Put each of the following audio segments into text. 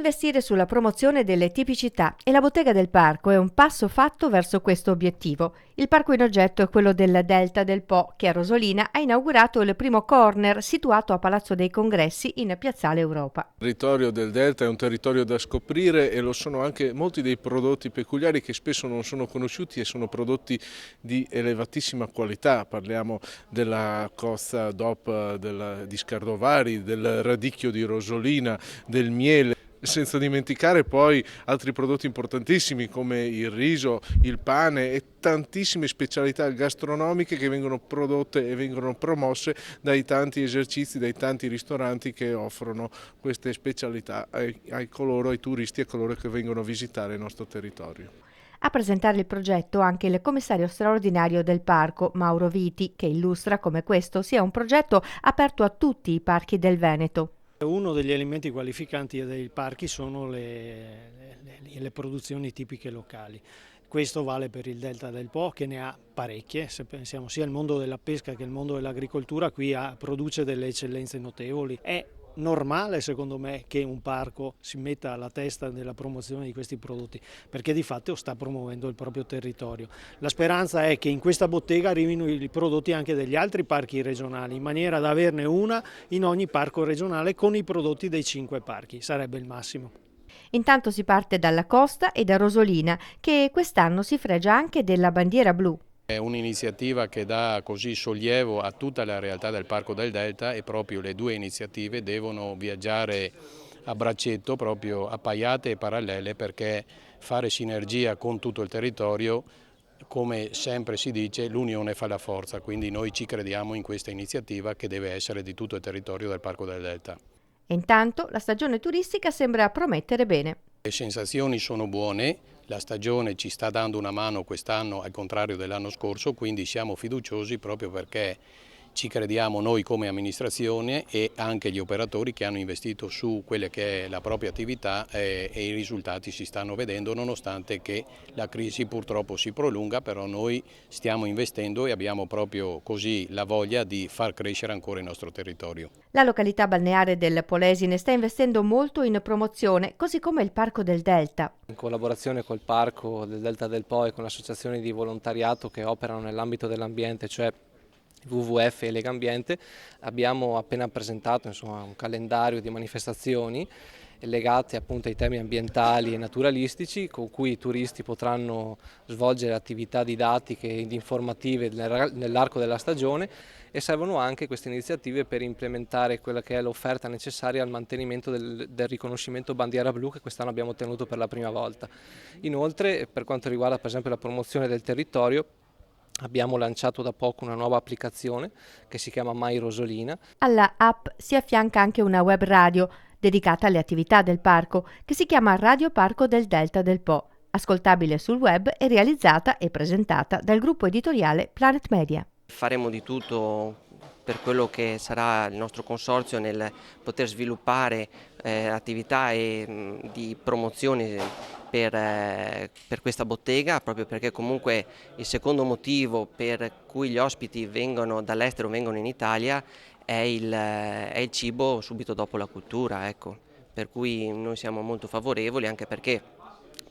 Investire sulla promozione delle tipicità e la Bottega del Parco è un passo fatto verso questo obiettivo. Il parco in oggetto è quello del Delta del Po, che a Rosolina ha inaugurato il primo corner situato a Palazzo dei Congressi in Piazzale Europa. Il territorio del Delta è un territorio da scoprire e lo sono anche molti dei prodotti peculiari che spesso non sono conosciuti e sono prodotti di elevatissima qualità. Parliamo della cozza DOP di Scardovari, del radicchio di Rosolina, del miele. Senza dimenticare poi altri prodotti importantissimi come il riso, il pane e tantissime specialità gastronomiche che vengono prodotte e vengono promosse dai tanti esercizi, dai tanti ristoranti che offrono queste specialità ai turisti e a coloro che vengono a visitare il nostro territorio. A presentare il progetto anche il commissario straordinario del parco, Mauro Viti, che illustra come questo sia un progetto aperto a tutti i parchi del Veneto. Uno degli elementi qualificanti dei parchi sono le produzioni tipiche locali. Questo vale per il Delta del Po, che ne ha parecchie. Se pensiamo sia al mondo della pesca che al mondo dell'agricoltura, qui produce delle eccellenze notevoli. È normale, secondo me, che un parco si metta alla testa della promozione di questi prodotti, perché di fatto sta promuovendo il proprio territorio. La speranza è che in questa bottega arrivino i prodotti anche degli altri parchi regionali, in maniera da averne una in ogni parco regionale con i prodotti dei 5 parchi, sarebbe il massimo. Intanto si parte dalla costa e da Rosolina, che quest'anno si fregia anche della bandiera blu. È un'iniziativa che dà così sollievo a tutta la realtà del Parco del Delta e proprio le due iniziative devono viaggiare a braccetto, proprio appaiate e parallele, perché fare sinergia con tutto il territorio, come sempre si dice, l'unione fa la forza, quindi noi ci crediamo in questa iniziativa che deve essere di tutto il territorio del Parco del Delta. E intanto la stagione turistica sembra promettere bene. Le sensazioni sono buone, la stagione ci sta dando una mano quest'anno al contrario dell'anno scorso, quindi siamo fiduciosi proprio perché ci crediamo noi come amministrazione e anche gli operatori che hanno investito su quelle che è la propria attività e i risultati si stanno vedendo nonostante che la crisi purtroppo si prolunga, però noi stiamo investendo e abbiamo proprio così la voglia di far crescere ancora il nostro territorio. La località balneare del Polesine sta investendo molto in promozione, così come il Parco del Delta. In collaborazione col Parco del Delta del Po e con le associazioni di volontariato che operano nell'ambito dell'ambiente, cioè WWF e Legambiente, abbiamo appena presentato un calendario di manifestazioni legate appunto ai temi ambientali e naturalistici con cui i turisti potranno svolgere attività didattiche ed informative nell'arco della stagione e servono anche queste iniziative per implementare quella che è l'offerta necessaria al mantenimento del riconoscimento bandiera blu che quest'anno abbiamo ottenuto per la prima volta. Inoltre, per quanto riguarda per esempio la promozione del territorio, abbiamo lanciato da poco una nuova applicazione che si chiama My Rosolina. Alla app si affianca anche una web radio dedicata alle attività del parco che si chiama Radio Parco del Delta del Po, ascoltabile sul web e realizzata e presentata dal gruppo editoriale Planet Media. Faremo di tutto per quello che sarà il nostro consorzio nel poter sviluppare attività di promozione per questa bottega, proprio perché comunque il secondo motivo per cui gli ospiti vengono dall'estero, vengono in Italia, è il cibo subito dopo la cultura, ecco. Per cui noi siamo molto favorevoli, anche perché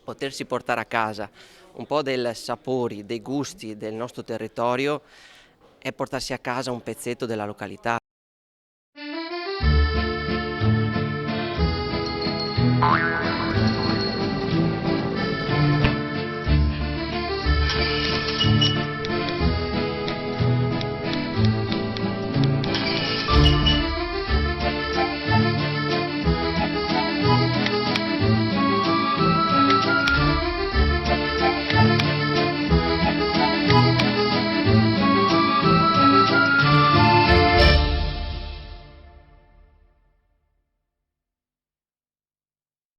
potersi portare a casa un po' dei sapori, dei gusti del nostro territorio è portarsi a casa un pezzetto della località.